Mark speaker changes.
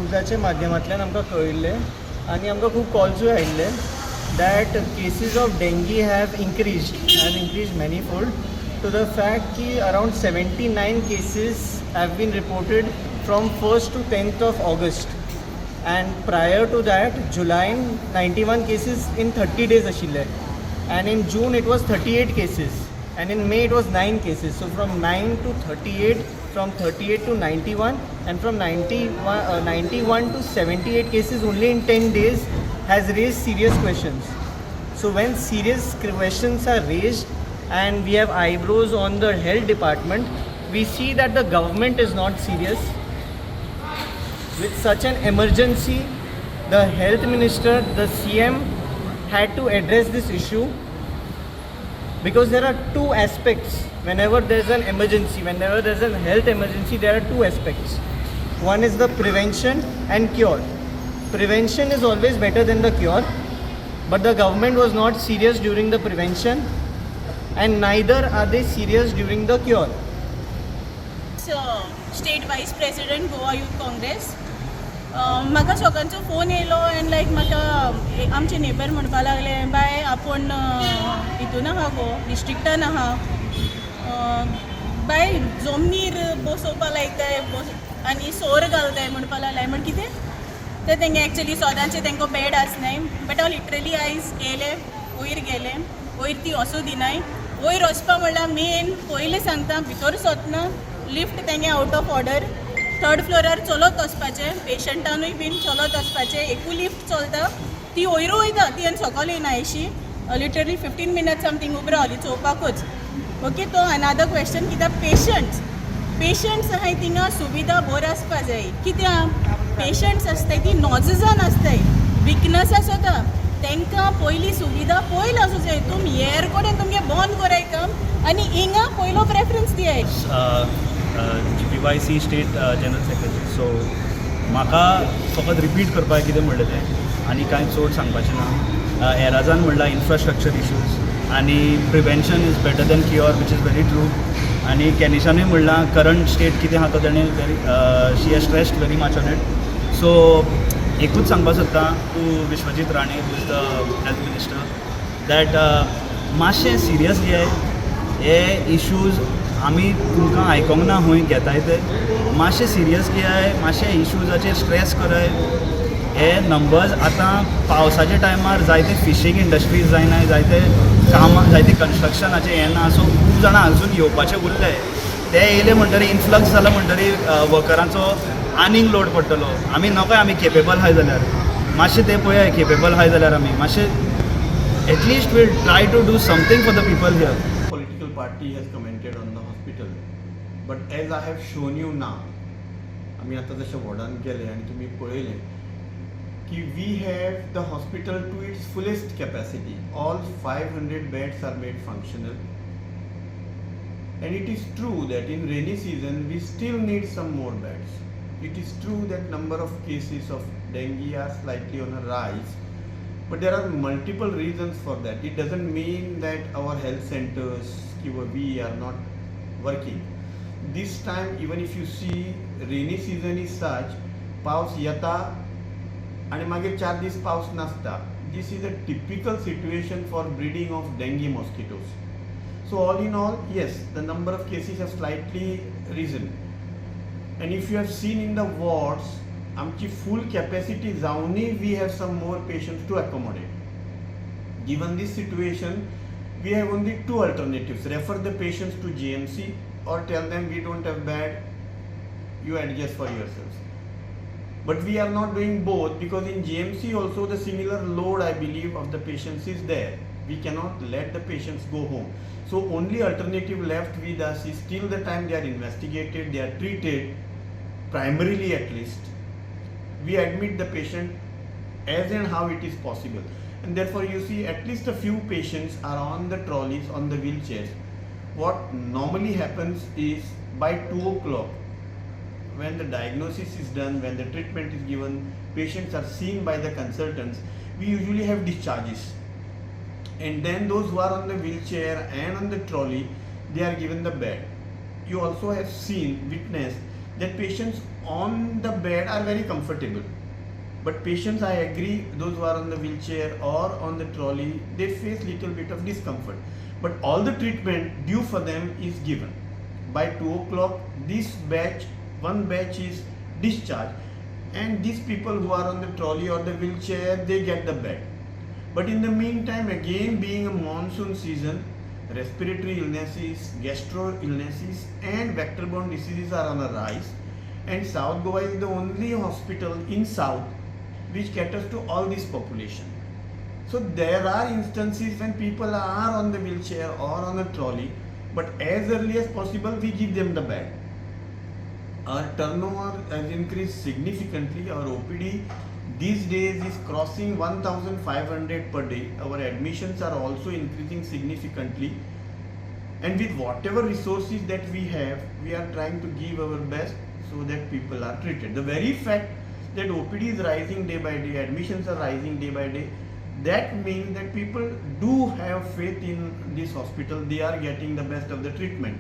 Speaker 1: न्यूजाचे माध्यमांतल्यान आमकां कळिल्लें आनी आमकां खूब कॉल्सूय आयिल्ले that cases of dengue have increased manifold to the fact कि around 79 cases have been reported from 1st to 10th of August, and prior to that July 91 cases in 30 days ashille, and in June it was 38 cases, and in May it was 9 cases. So from 9 to 38, from 38 to 91, and from 91 to 78 cases only in 10 days has raised serious questions. So when serious questions are raised and we have eyebrows on the health department, we see that the government is not serious. With such an emergency, the health minister, the CM had to address this issue, because there are two aspects. Whenever there is an emergency, whenever there is a health emergency, there are two aspects. One is the prevention and cure. Prevention is always better than the cure, but the government was not serious during the prevention, and neither are they serious during the cure.
Speaker 2: State Vice President Goa Youth Congress. म्हाका सकाळचो phone येयलो and लायक म्हाका आमचे neighbour म्हणपा लागले bye आपूण हितून आहा गो डिस्ट्रिक्टान आहा बाय जमनीर बसोवपा लायताय आनी सोर घालताय म्हणपा लागले म्हण कितें ते तेंगे एक्चुअली सोदांचे तेंकां बेड आसनाय बट हांव लिटरली आयज येयले वयर गेले वयर ती वचूं दिनाय वयर वचपा म्हणल्यार मेन पयलें सांगता भितर सोदना लिफ्ट तेंगे आउट ऑफ ऑर्डर थर्ड फ्लोरार चलत वचपाचें पेशंटानूय बीन चलत वचपाचें एकू लिफ्ट चलता ती वयरू वयता ती आनी सकयल येना अशी लिटरली 15 मिनट्स समथींग उबी रावली चोवपाकूच ओके तो अनादर क्वेश्चन कित्याक पेशंट्स आहाय थिंगा सुविधा बऱ्यो आसपा जाय कित्याक पेशंट्स आसताय ती नॉझजान आसताय विकनस आसता तांकां पयली सुविधा पयली आसूं जाय तुमी हेर कडेन तुमगे बंद कराय काम आनी हिंगा पयलो प्रेफरन्स दियाय
Speaker 3: GPYC state general secretary. So म्हाका फकत रिपीट करपाक कितें म्हणलें तें आनी कांय चड सांगपाचें ना. एराजान म्हणलां इन्फ्रास्ट्रक्चर इश्यूज आनी prevention is better than cure which is very true. आनी कॅनिशानूय म्हणलां करंट स्टेट कितें आहा तो तेणें she has stressed very much on it. So एकूच सांगपाक सोदता to Vishwajit Rane who is the health minister that मातशें सिरियस घे हे इश्यूज आमी तुमकां आयकोंक ना खंय घेताय ते मातशें सिरियस घेयाय मातशे इश्यूजाचेर स्ट्रेस कराय. हे नंबर्स आतां पावसाच्या टायमार जायते फिशींग इंडस्ट्रीज जायनाय जायते कामां जायते कन्स्ट्रक्शनाचे हें ना सो खूब जाणां अजून येवपाचे उरले ते येयले म्हणटरी इन्फ्लक्स जाला म्हणटरी वर्करांचो आनीक लोड पडटलो. आमी नकय आमी केपेबल आहाय जाल्यार मातशें तें पळयाय केपेबल आहाय जाल्यार आमी मातशें at least will try to do something for the people here.
Speaker 4: Political party has commented on the hospital, but as I have shown you now, आमी आतां जशें वॉर्डान गेले आनी तुमी पळयलें की we have the hospital to its fullest capacity. All 500 beds are made functional, and it is true that in rainy season we still need some more beds. It is true that number of cases of dengue are slightly on a rise, but there are multiple reasons for that. It doesn't mean that our health centers, we are not working. This time, even if you see, rainy season is such, paus yata आणि मागीर 4 दीस पावस नासता. This is a typical situation for breeding of dengue mosquitoes. So all in all, yes, the number of cases have slightly risen. And if you have seen in the wards, आमची full capacity जावनी we have some more patients to accommodate. Given this situation, we have only two alternatives: refer the patients to GMC or tell them we don't have bed, you adjust for yourselves. But we are not doing both, because in GMC also the similar load, I believe, of the patients is there. We cannot let the patients go home. So only alternative left with us is till the time they are investigated, they are treated, primarily at least, we admit the patient as and how it is possible. And therefore you see at least a few patients are on the trolleys, on the wheelchairs. What normally happens is by 2 o'clock, when the diagnosis is done, when the treatment is given, patients are seen by the consultants, we usually have discharges. And then those who are on the wheelchair and on the trolley, they are given the bed. You also have seen, witnessed that patients on the bed are very comfortable. But patients, I agree, those who are on the wheelchair or on the trolley, they face little bit of discomfort. But all the treatment due for them is given. By 2 o'clock, one batch is discharged, and these people who are on the trolley or the wheelchair, they get the bed. But in the meantime, again being a monsoon season, respiratory illnesses, gastro illnesses and vector-borne diseases are on a rise, and South Goa is the only hospital in South which caters to all this population. So there are instances when people are on the wheelchair or on a trolley, but as early as possible we give them the bed. Our turnover has increased significantly. Our OPD these days is crossing 1,500 per day. Our admissions are also increasing significantly. And with whatever resources that we have, we are trying to give our best so that people are treated. The very fact that OPD is rising day by day, admissions are rising day by day, that means that people do have faith in this hospital. They are getting the best of the treatment.